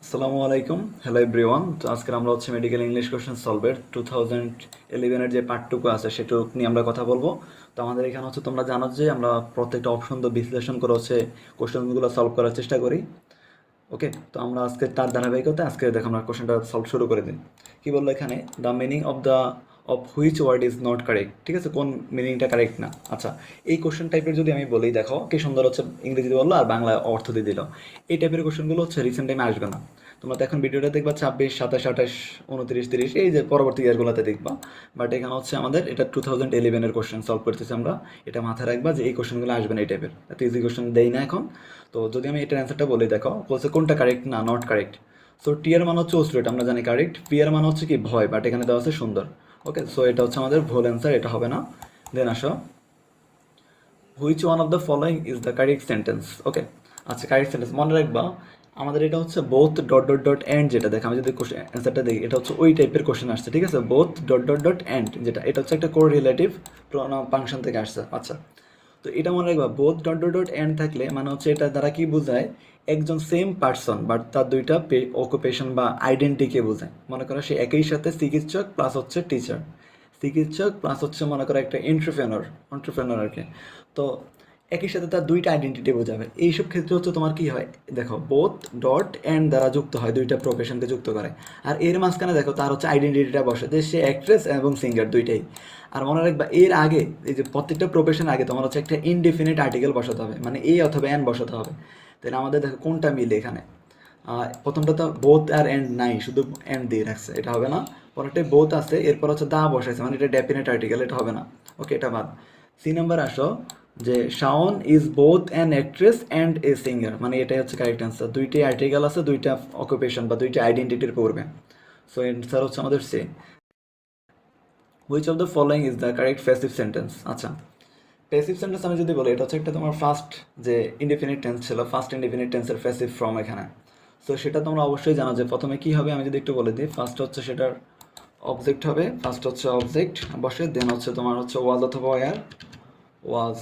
আসসালামু আলাইকুম, hello everyone. তো আজকে আমরা হচ্ছে মেডিকেল ইংলিশ কোশ্চেন সলভের 2011 যে পার্টটুকু আছে সেটুকু নিয়ে আমরা কথা বলবো। তো আমাদের এখানে হচ্ছে তোমরা জানো যে আমরা প্রত্যেকটা অপশন তো বিশ্লেষণ করে হচ্ছে কোশ্চেনগুলো সলভ করার চেষ্টা করি। ওকে, তো আমরা আজকে তার ধারাবাহিকতা আজকে দেখো আমরা কোশ্চেনটা সলভ শুরু করে দিই। কি বললো এখানে, the meaning of which word is not correct. ঠিক আছে, কোন মিনিংটা কারেক্ট না। আচ্ছা, এই কোশ্চেন টাইপের যদি আমি বলি, দেখো কি সুন্দর হচ্ছে ইংরেজিতে বললো আর বাংলা অর্থ দিয়ে দিল। এই টাইপের কোশ্চেনগুলো হচ্ছে রিসেন্ট টাইমে আসবে না। তোমরা তো এখন ভিডিওটা দেখবা 26, 27, 28, 29, 30 এই যে পরবর্তী ইয়ারগুলোতে দেখবা। বাট এখানে হচ্ছে আমাদের এটা 2011-এর কোশ্চেন সলভ করতেছি আমরা। এটা মাথায় রাখবা যে এই কোশ্চেনগুলো আসবে না এই টাইপের, এত ইজি কোশ্চেন দেই না এখন। তো যদি আমি এটার অ্যান্সারটা বলি, দেখো বলছে কোনটা কারেক্ট না, নট কারেক্ট। সো টি এর মান হচ্ছে অস্ত্র, এটা আমরা জানি কারেক্ট। পি এর মান হচ্ছে কি ভয়, বাট এখানে দেওয়া আছে সুন্দর। ওকে, সো এটা হচ্ছে আমাদের ভুল অ্যান্সার, এটা হবে না। দেন আসো, which one of the following is the correct sentence. Okay, আচ্ছা কারেক্ট সেন্টেন্স মনে রাখবা। আমাদের এটা হচ্ছে both dot dot dot and, যেটা দেখো আমি যদি অ্যান্সারটা দেখি এটা হচ্ছে ওই টাইপের কোশ্চেন আসছে। ঠিক আছে, both dot dot dot and, যেটা এটা হচ্ছে একটা কোর রিলেটিভ ফাংশন থেকে আসছে। আচ্ছা, তো এটা মনে রাখবা, both dot dot dot and থাকলে মানে হচ্ছে এটা দ্বারা কি বোঝায়, একজন সেম পার্সন বাট তার দুইটা অকুপেশন বা আইডেন্টিটিকে বোঝায়। মনে করো সে একই সাথে চিকিৎসক প্লাস হচ্ছে টিচার, চিকিৎসক প্লাস হচ্ছে মনে করো একটা এন্টারপ্রেনার আর কি। তো একই সাথে তার দুইটা আইডেন্টিটি বোঝাবে। এইসব ক্ষেত্রে হচ্ছে তোমার কি হয়, দেখো বোথ ডট এন্ড দ্বারা যুক্ত হয়, দুইটা প্রফেশনকে যুক্ত করে। আর এর মাঝখানে দেখো তার হচ্ছে আইডেন্টিটিটা বসে যে সে অ্যাক্ট্রেস এবং সিঙ্গার দুইটাই। আর মনে রাখবা এর আগে, এই যে প্রত্যেকটা প্রফেশন আগে তোমার হচ্ছে একটা ইনডেফিনিট আর্টিকেল বসাতে হবে, মানে এ অথবা এন বসাতে হবে। তাহলে আমাদের দেখো কোনটা মিলে এখানে। প্রথমটা তো বোথ আর এন্ড নাই, শুধু এন্ড দিয়ে রাখছে, এটা হবে না। পরেরটাই বোথ আছে, এরপর হচ্ছে দা বসাইছে, মানে এটা ডেফিনেট আর্টিকেল, এটা হবে না। ওকে, এটা বাদ। সি নাম্বার আসো, যে Shaon is both an actress and a singer, মানে এটাই হচ্ছে কারেক্ট অ্যান্সার। দুইটাই আর্টিকেল আছে, দুইটা অকুপেশন বা দুইটা আইডেন্টিটির পড়বে। সো অ্যান্সার হচ্ছে আমাদের C. Which of the following is the correct passive sentence. আচ্ছা, প্যাসিভ সেন্টেন্স আমি যদি বলি, এটা হচ্ছে একটা তোমার ফার্স্ট যে ইনডিফিনিট টেন্স ছিল, ফার্স্ট ইনডিফিনিট টেন্সের প্যাসিভ ফর্ম এখানে। সো সেটা তোমরা অবশ্যই জানো যে প্রথমে কি হবে, আমি যদি একটু বলে দিই। ফার্স্ট হচ্ছে সেটার অবজেক্ট হবে, ফার্স্ট হচ্ছে অবজেক্ট বসে, দেন হচ্ছে তোমার হচ্ছে ওয়াজ অথবা ওয়ার, ওয়াজ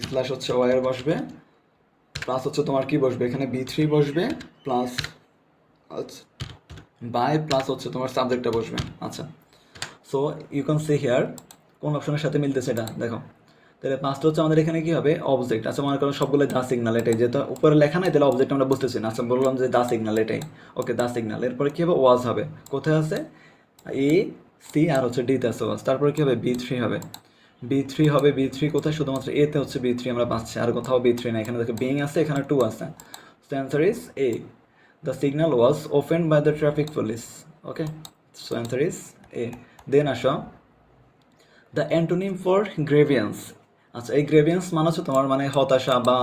স্ল্যাশ হচ্ছে ওয়ার বসবে, প্লাস হচ্ছে তোমার কি বসবে এখানে, বি3 বসবে, প্লাস আচ্ছা বাই, প্লাস হচ্ছে তোমার সাবজেক্টটা বসবে। আচ্ছা, so you can see here কোন অপশনের সাথে মিলতেছে এটা দেখো। তাহলে পাঁচটা হচ্ছে আমাদের এখানে কি হবে, অবজেক্ট। আচ্ছা, মনে করো সবগুলো দা সিগনাল, এটাই যেহেতু উপরে লেখা নাই তাহলে অবজেক্ট আমরা বুঝতেছি না। আচ্ছা, বললাম যে দা সিগনাল এটাই। ওকে, দা সিগনাল, এরপরে কি হবে, ওয়াজ হবে। কোথায় আছে, এ সি আর হচ্ছে ডিতে আছে ওয়াজ। তারপরে কি হবে, বি3 হবে। বি3 হবে, বি3 কোথায়, শুধুমাত্র এতে হচ্ছে বি3 আমরা পাচ্ছি, আর কোথাও বি3 না। এখানে দেখো বিং আছে, এখানে টু আছে। So answer is A, the signal was open by the traffic police. Okay, so answer is A. Then আসো, দ্য অ্যান্টোনিম ফর গ্রেভিয়েন্স। আচ্ছা, এই গ্রেভিয়েন্স মানে হচ্ছে তোমার মানে হতাশা বা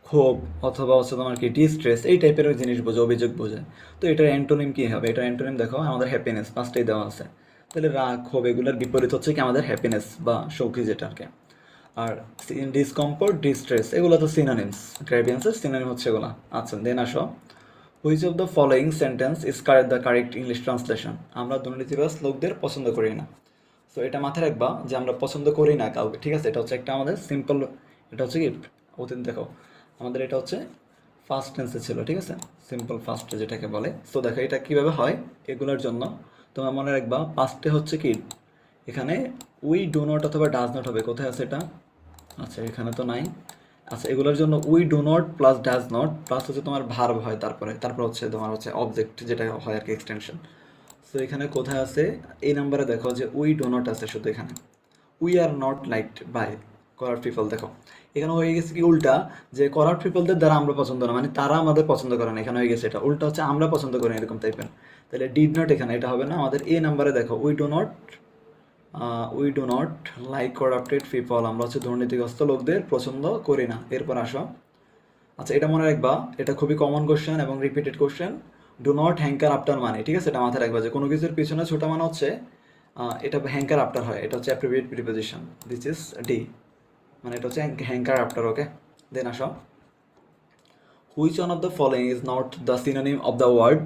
ক্ষোভ, অথবা হচ্ছে তোমার কি ডিস্ট্রেস, এই টাইপের জিনিস বোঝে, অভিযোগ বোঝে। তো এটার অ্যান্টোনিম কী হবে, এটার অ্যান্টোনিম দেখো আমাদের হ্যাপিনেস, পাঁচটাই দেওয়া আছে। তাহলে রাগ ক্ষোভ এগুলোর বিপরীত হচ্ছে কি আমাদের হ্যাপিনেস বা সৌখী যেটাকে। আর ডিসকমফোর্ট ডিস্ট্রেস এগুলো তো সিনোনিমস, গ্রেভিয়েন্সের সিনোনিম হচ্ছে এগুলো। আচ্ছা, দেন আসো, which of the following sentence is the correct English translation. আমরা দুর্নীতিবাজ লোকদের পছন্দ করি না। সো এটা মাথায় রাখবা যে আমরা পছন্দ করি না কাউকে। ঠিক আছে, এটা হচ্ছে একটা আমাদের সিম্পল, এটা হচ্ছে কি অতীত। দেখো আমাদের এটা হচ্ছে ফার্স্ট টেন্সে ছিল। ঠিক আছে, সিম্পল ফার্স্ট যেটাকে বলে। সো দেখো এটা কীভাবে হয়, এগুলোর জন্য তোমরা মনে রাখবা পাস্টে হচ্ছে কি এখানে উই ডু নট অথবা ডাজ নট হবে। কোথায় আছে এটা, আচ্ছা এখানে তো নাই। আচ্ছা, এগুলোর জন্য we do not plus does not plus হচ্ছে তোমার ভার্ব হয়, তারপর হচ্ছে তোমার হচ্ছে অবজেক্ট যেটা হয় আর কি, এক্সটেনশন। সো এখানে কোথায় আছে, এই নাম্বারে দেখো যে উই ডো নট আছে শুধু এখানে। We are not liked by করার পিপল। দেখো এখানে হয়ে গেছে কি উল্টা, যে করার পিপলদের দ্বারা আমরা পছন্দ না, মানে তারা আমাদের পছন্দ করে না। এখানে হয়ে গেছে এটা উল্টা, হচ্ছে আমরা পছন্দ করি না এরকম টাইপের। তাহলে ডিড নট এখানে এটা হবে না আমাদের। এই নাম্বারে দেখো we do not like corrupted people, আমরা হচ্ছে দুর্নীতিগ্রস্ত লোকদের পছন্দ করি না। এরপর আসো, আচ্ছা এটা মনে রাখবা, এটা খুবই কমন কোশ্চেন এবং repeated question. Do not hanker after মানে, ঠিক আছে, এটা মাথায় রাখবা যে কোনো কিছুর পিছনে ছোটা মানে হচ্ছে এটা হ্যাঙ্কার আফটার হয়, এটা হচ্ছে appropriate preposition. This is D, মানে এটা হচ্ছে হ্যাঙ্কার আফটার। ওকে, দেন আসো, which one of the following is not the synonym of the word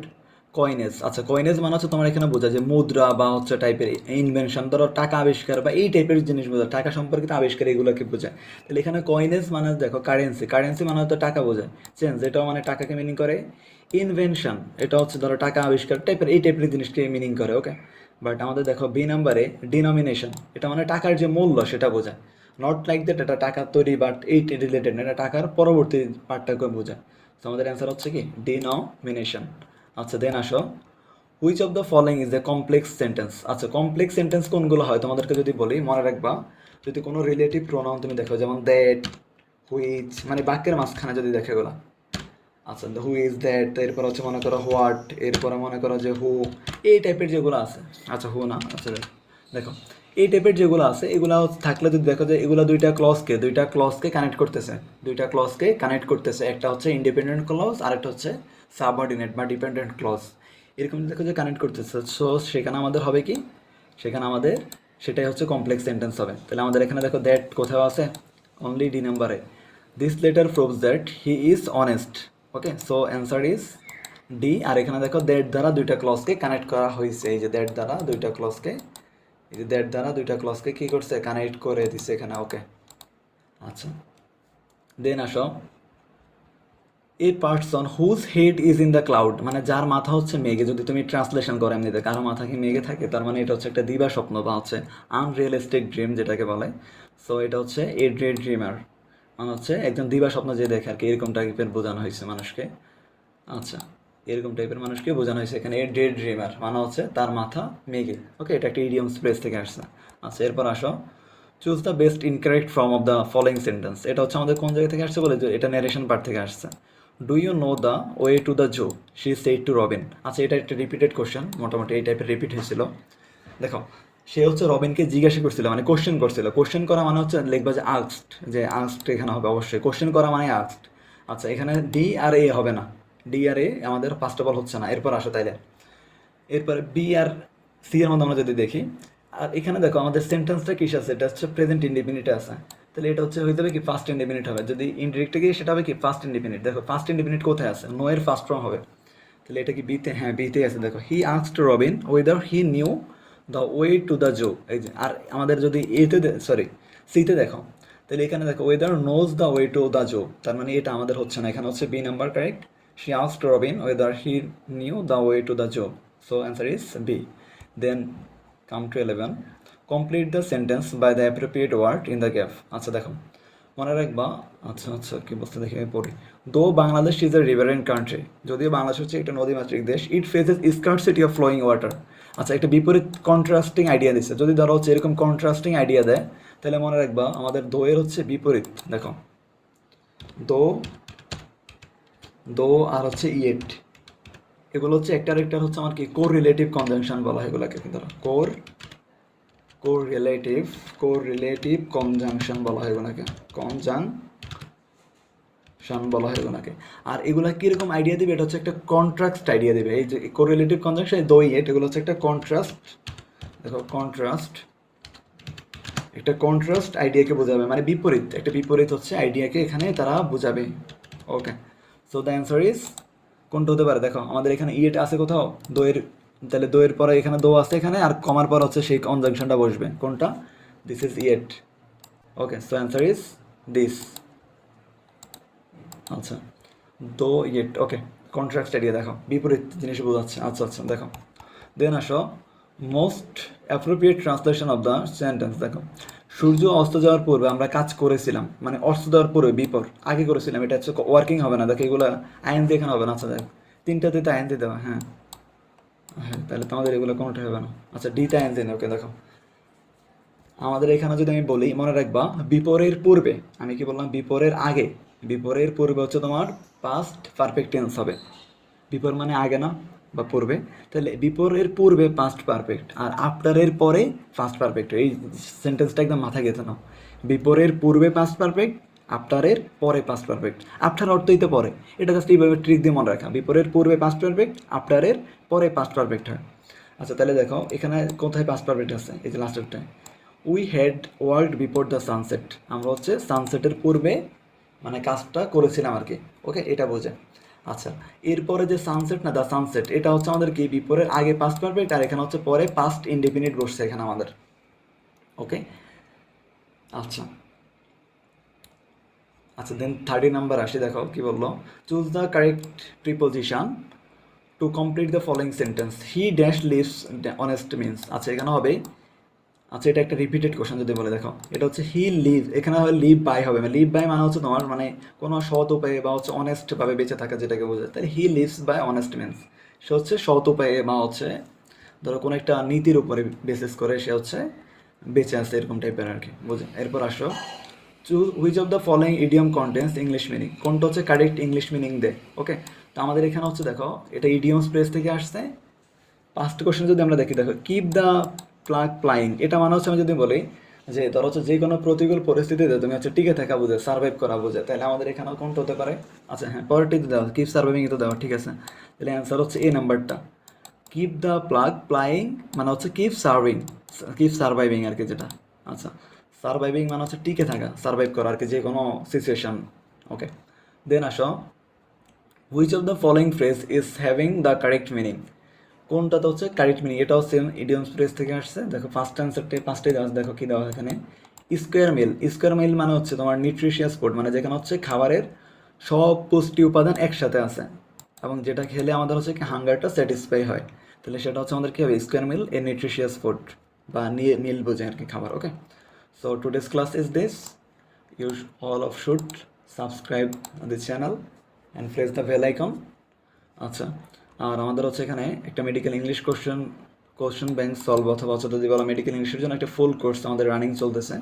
coinage, আচ্ছা কয়েনেজ মানে হচ্ছে তোমার এখানে বোঝা যে মুদ্রা বা হচ্ছে টাইপের ইনভেনশন, ধরো টাকা আবিষ্কার বা এই টাইপের জিনিস বোঝায়, টাকা সম্পর্কিত আবিষ্কার এগুলোকে বোঝায়। তাহলে এখানে কয়েনেজ মানে দেখো কারেন্সি, কারেন্সি মানে হয়তো টাকা বোঝায়, চেঞ্জ এটাও মানে টাকাকে মিনিং করে। ইনভেনশন এটা হচ্ছে ধরো টাকা আবিষ্কার টাইপের এই টাইপের জিনিসকে মিনিং করে, ওকে। বাট আমাদের দেখো বি নাম্বারে ডিনোমিনেশন, এটা মানে টাকার যে মূল্য সেটা বোঝায়। নট লাইক দ্যাট এটা টাকার তৈরি বাট এই রিলেটেড না, এটা টাকার পরবর্তী পার্টটাকে বোঝায়। তো আমাদের অ্যান্সার হচ্ছে কি ডিনোমিনেশন। আচ্ছা দেন আসো, which of the following is a complex sentence. আচ্ছা কমপ্লেক্স সেন্টেন্স কোনগুলো হয় তোমাদেরকে যদি বলি মনে রাখবা, যদি কোনো রিলেটিভ প্রোনাউন তুমি দেখো যেমন দ্যাট, হুইচ, মানে বাক্যের মাঝখানে যদি দেখো এগুলো, আচ্ছা হু ইজ দ্যাট, এরপর হচ্ছে মনে করো হোয়াট, এরপরে মনে করো যে হু, এই টাইপের যেগুলো আছে, আচ্ছা হু না, আচ্ছা দেখো এই টাইপের যেগুলো আছে এগুলো থাকলে যদি দেখো যে এগুলো দুইটা ক্লজকে কানেক্ট করতেছে, একটা হচ্ছে ইন্ডিপেন্ডেন্ট ক্লজ আর একটা হচ্ছে সাবঅর্ডিনেট বা ডিপেন্ডেন্ট ক্লজ, এরকম দেখো যে কানেক্ট করতেছে। সো সেখানে আমাদের হবে কি, সেখানে আমাদের সেটাই হচ্ছে কমপ্লেক্স সেন্টেন্স হবে। তাহলে আমাদের এখানে দেখো দ্যাট কোথাও আছে, অনলি ডি নাম্বারে। This letter proves that he is honest, okay. So answer is D. আর এখানে দেখো দ্যাট দ্বারা দুইটা ক্লজকে কানেক্ট করা হয়েছে, এই যে দ্যাট দ্বারা দুইটা ক্লজকে, এই যে দ্যাট দ্বারা দুইটা ক্লজকে কী করছে, কানেক্ট করে দিছে এখানে, ওকে। আচ্ছা দেন আসো, a person whose head is in the cloud, মানে যার মাথা হচ্ছে মেঘে, যদি তুমি ট্রান্সলেশন করো এমনিতে কারো মাথা কি মেঘে থাকে, তার মানে এটা হচ্ছে একটা দিবা স্বপ্ন বা হচ্ছে আনরিয়েলিস্টিক ড্রিম যেটাকে বলে। সো এটা হচ্ছে এ ডে ড্রিমার, মানে হচ্ছে একজন দিবা স্বপ্ন যে দেখে আর কি, এরকম টাইপের বোঝানো হয়েছে মানুষকে। আচ্ছা এরকম টাইপের মানুষকে বোঝানো হয়েছে এখানে, এ ডে ড্রিমার মানে হচ্ছে তার মাথা মেঘে, ওকে। এটা একটা ইডিয়মস ফ্রেজ থেকে আসছে। আচ্ছা এরপর আসো, choose the best incorrect form of the following sentence. এটা হচ্ছে আমাদের কোন জায়গা থেকে আসছে বলে, যে এটা ন্যারেশন পার্ট থেকে আসছে। Do you know the way to the zoo, she said to Robin. আচ্ছা এটা একটা রিপিটেড কোশ্চেন, মোটামুটি এই টাইপের রিপিট হয়েছিল। দেখো সে হচ্ছে রবিনকে জিজ্ঞাসা করছিল, মানে কোশ্চেন করছিল, কোশ্চেন করা মানে হচ্ছে লিখবা যে আস্কড, যে আস্কড এখানে হবে অবশ্যই, কোশ্চেন করা মানে আস্কড। আচ্ছা এখানে ডি আর এ হবে না, ডি আর এ আমাদের ফার্স্ট অফ অল হচ্ছে না, এরপর আসো তাইলে। এরপরে বি আর সি এর মধ্যে আমরা যদি দেখি, আর এখানে দেখো আমাদের সেন্টেন্সটা কিস আছে, এটা হচ্ছে প্রেজেন্ট ইন্ডিপেন্ডেন্ট আছে, তাহলে এটা হচ্ছে হয়ে যাবে কি ফার্স্ট ইন্ডিপেন্ডেন্ট হবে। যদি ইনডিরেক্টে গিয়ে সেটা হবে কি ফার্স্ট ইন্ডিপেন্ডেন্ট। দেখো ফার্স্ট ইন্ডিপেন্ডেন্ট কোথায় আছে, নো এর ফার্স্ট ফর্ম হবে, তাহলে এটা কি বিতে, হ্যাঁ বিতে আছে। দেখো he asked Robin whether he knew the way to the জো, এই যে। আর আমাদের যদি এতে সরি সিতে দেখো, তাহলে এখানে দেখো whether knows the way to the zoo, তার মানে এটা আমাদের হচ্ছে না, এখানে হচ্ছে B number correct. She asked Robin whether he knew the way to the zoo, so answer is B. Then come to 11. Complete the sentence by the appropriate word in the gap. আচ্ছা দেখো মনে রাখবা, আচ্ছা আচ্ছা কি বলতে দেখি আমি পড়ি। দো বাংলাদেশ ইজ এ রিভারেন্ট কান্ট্রি, যদিও বাংলাদেশ হচ্ছে একটা নদীমাতৃক দেশ, ইট ফেসেস স্কার্সিটি অফ ফ্লোয়িং ওয়াটার। আচ্ছা একটা বিপরীত কন্ট্রাস্টিং আইডিয়া দিচ্ছে, যদি ধরো হচ্ছে এরকম কন্ট্রাস্টিং আইডিয়া দেয় তাহলে মনে রাখবা আমাদের দো এর হচ্ছে বিপরীত। দেখো দো, দো আর হচ্ছে ইয়েট, এগুলো হচ্ছে একটা আরেকটার হচ্ছে আমার কি কোর রিলেটিভ কনজাংশন বলা হয় এগুলোকে, ধরো কোর রিলেটিভ কনজাংশন বলা হয় এগুলোকে, কনজাংশন বলা হয় এগুলোকে। আর এগুলা কিরকম আইডিয়া দিবে, এটা হচ্ছে একটা কন্ট্রাস্ট আইডিয়া দিবে, এই যে কোর রিলেটিভ কনজাংশন দই এগুলো হচ্ছে একটা কন্ট্রাস্ট। দেখো কন্ট্রাস্ট, একটা কন্ট্রাস্ট আইডিয়াকে বোঝাবে, মানে বিপরীত, একটা বিপরীত হচ্ছে আইডিয়াকে এখানে তারা বোঝাবে, ওকে। সো দ্য অ্যান্সার ইজ কোনটা হতে পারে, দেখো আমাদের এখানে ইয়েট আছে কোথাও দইয়ের, তাহলে দইয়ের পরে এখানে দো আছে এখানে, আর কমার পর হচ্ছে সেই কনজাংশনটা বসবে, কোনটা, this is yet, okay. So answer is this. আচ্ছা দো ইয়েট, ওকে। কন্ট্রাক্ট আইডিয়া দেখো বিপরীত জিনিস বোঝাচ্ছে, আচ্ছা আচ্ছা দেখো। দেন আসো, most appropriate translation of the sentence. দেখো সূর্য অস্ত যাওয়ার পূর্বে আমরা কাজ করেছিলাম, মানে অস্ত যাওয়ার পূর্বে বিপর আগে করেছিলাম, এটা হচ্ছে ওয়ার্কিং হবে না, দেখো এগুলো আইন দিয়ে এখানে হবে না। আচ্ছা দেখো তিনটাতে তো আইন দিয়ে দেওয়া, হ্যাঁ হ্যাঁ, তাহলে তোমাদের এগুলো কোনোটা হবে না। আচ্ছা ডিটা আইন দিয়ে, ওকে। দেখো আমাদের এখানে যদি আমি বলি মনে রাখবা, বিপরের পূর্বে, আমি কি বললাম বিপরের আগে, বিপরের পূর্বে হচ্ছে তোমার পাস্ট পারফেক্ট টেন্স হবে, বিপর মানে আগে না বা পূর্বে, তাহলে বিপরের পূর্বে পাস্ট পারফেক্ট আর আফটারের পরে পাস্ট পারফেক্ট, এই সেন্টেন্সটা একদম মাথায় গেঁথে নাও। বিপরের পূর্বে পাস্ট পারফেক্ট, আফটারের পরে পাস্ট পারফেক্ট, আফটার অর্থই তো পরে, এটা জাস্ট এইভাবে ট্রিক দিয়ে মনে রাখা, বিপরের পূর্বে পাস্ট পারফেক্ট, আফটারের পরে পাস্ট পারফেক্ট হয়। আচ্ছা তাহলে দেখো এখানে কোথায় পাস্ট পারফেক্ট আছে, এই যে লাস্টেরটায়, we had world before the sunset, আমরা হচ্ছে সানসেটের পূর্বে মানে কাজটা করেছিলাম আর কি, ওকে, এটা বোঝায়। আচ্ছা, এরপরে যে সানসেট না, দ্য সানসেট, এটা হচ্ছে আমাদের কি বিপরীত, আগে পাস্ট পারফেক্ট আর এখানে হচ্ছে পরে পাস্ট ইনডেফিনিট বসছে এখানে আমাদের। ওকে, আচ্ছা আচ্ছা, দেন 30 নাম্বার আসি, দেখো কি বললো, choose the correct preposition to complete the following sentence, he dash lives honest means. আচ্ছা, এখানে হবে, আচ্ছা এটা একটা রিপিটেড কোশ্চেন যদি বলে, দেখো এটা হচ্ছে হি লিভ, এখানে হবে লিভ বাই হবে, লিভ বাই মানে হচ্ছে তোমার মানে কোনো সৎ উপায়ে বা হচ্ছে অনেস্ট ভাবে বেঁচে থাকা যেটাকে বোঝায়, তাই he lives by honest means, সে হচ্ছে সৎ উপায়ে বা হচ্ছে ধরো কোনো একটা নীতির উপরে বেসিস করে সে হচ্ছে বেঁচে আছে, এরকম টাইপের আর কি, বুঝে। এরপর আসো, choose which of the following idiom contains English meaning, কোনটা হচ্ছে কারেক্ট ইংলিশ মিনিং দে। ওকে, তো আমাদের এখানে হচ্ছে দেখো এটা ইডিয়মস প্লেস থেকে আসছে। ফার্স্ট কোশ্চেন যদি আমরা দেখি, দেখো কিপ দ্য প্লাগ ফ্লাইং, এটা মানে হচ্ছে আমি যদি বলি যে ধরো হচ্ছে যে কোনো প্রতিকূল পরিস্থিতিতে তুমি হচ্ছে টিকে থাকা বোঝে, সার্ভাইভ করা বোঝে, তাহলে আমাদের এখানে কোনটা হতে পারে? আচ্ছা হ্যাঁ, পরেরটিতে দেওয়া কিপ সার্ভাইভিং তো দেওয়া, ঠিক আছে, তাহলে অ্যান্সার হচ্ছে এই নাম্বারটা। কিপ দ্য প্লাগ ফ্লাইং মানে হচ্ছে কিপ সার্ভিং, কিপ সার্ভাইভিং আর কি যেটা। আচ্ছা, সার্ভাইভিং মানে হচ্ছে টিকে থাকা, সার্ভাইভ করা আর কি যে কোনো সিচুয়েশন। ওকে, দেন আসো, which of the following phrase is having the correct meaning, কোনটাতে হচ্ছে কারেক্ট মিনিং, এটাও সেম ইডিয়মস ফ্রেজ থেকে আসছে। দেখো ফার্স্ট অ্যান্সারটা পাঁচটাই দেওয়া আছে, দেখো কি দেওয়া এখানে, স্কোয়ার মিল। স্কোয়ার মিল মানে হচ্ছে তোমার নিউট্রিশিয়াস ফুড, মানে যেখানে হচ্ছে খাবারের সব পুষ্টি উপাদান একসাথে আছে এবং যেটা খেলে আমাদের হচ্ছে কি হাঙ্গারটা স্যাটিসফাই হয়, তাহলে সেটা হচ্ছে আমাদের কি হবে, square meal a nutritious food, বা মিল বোঝে আর কি খাবার। Okay, so today's class is this, you all of should subscribe the channel and press the bell icon. আচ্ছা, আর আমাদের হচ্ছে এখানে একটা medical English question bank solve অথবা হচ্ছে যদি বলো মেডিকেল ইংলিশের জন্য একটা ফুল কোর্স আমাদের রানিং চলতেছে,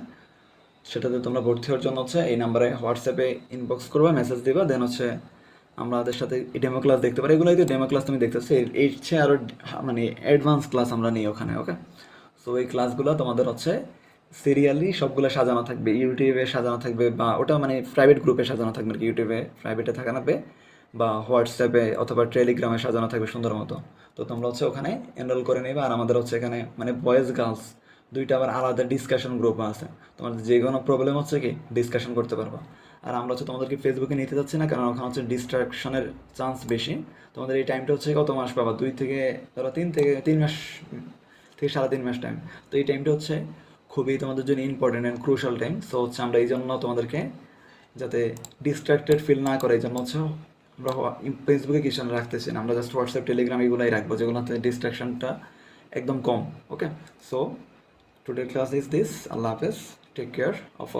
সেটাতে তোমরা ভর্তি হওয়ার জন্য হচ্ছে এই নাম্বারে হোয়াটসঅ্যাপে ইনবক্স করবে, মেসেজ দিবা, দেন হচ্ছে আমাদের সাথে ডেমো ক্লাস দেখতে পারি, এগুলোই তো ডেমো ক্লাস তুমি দেখতেছো, এর চেয়ে আরও মানে অ্যাডভান্স ক্লাস আমরা নিই ওখানে। ওকে, সো এই ক্লাসগুলো তোমাদের হচ্ছে সিরিয়ালি সবগুলো সাজানো থাকবে, ইউটিউবে সাজানো থাকবে, বা ওটা মানে প্রাইভেট গ্রুপে সাজানো থাকবে আর কি, ইউটিউবে প্রাইভেটে থাকা থাকবে, বা হোয়াটসঅ্যাপে অথবা টেলিগ্রামে সাজানো থাকবে সুন্দর মতো। তো তোমরা হচ্ছে ওখানে এনরোল করে নেবে, আর আমাদের হচ্ছে এখানে মানে বয়েজ গার্লস দুইটা আবার আলাদা ডিসকাশন গ্রুপ আছে, তোমার যে কোনো প্রবলেম হচ্ছে কি ডিসকাশন করতে পারবা। আর আমরা হচ্ছে তোমাদেরকে ফেসবুকে নিতে যাচ্ছি না, কারণ ওখানে হচ্ছে ডিস্ট্রাকশনের চান্স বেশি। তোমাদের এই টাইমটা হচ্ছে কত মাস পাবা, 2 থেকে ধরো 3 মাস থেকে 3.5 মাস টাইম। তো এই টাইমটা হচ্ছে খুবই তোমাদের জন্য important and crucial time. So হচ্ছে আমরা এই জন্য তোমাদেরকে যাতে ডিস্ট্রাক্টেড ফিল না করে, এই জন্য হচ্ছে আমরা ফেসবুকে কিছু রাখতেছি না, আমরা জাস্ট হোয়াটসঅ্যাপ টেলিগ্রাম এগুলোই রাখবো যেগুলোতে ডিস্ট্রাকশনটা একদম কম। Okay, so today class is this, আল্লাহ হাফেজ, টেক কেয়ার অফ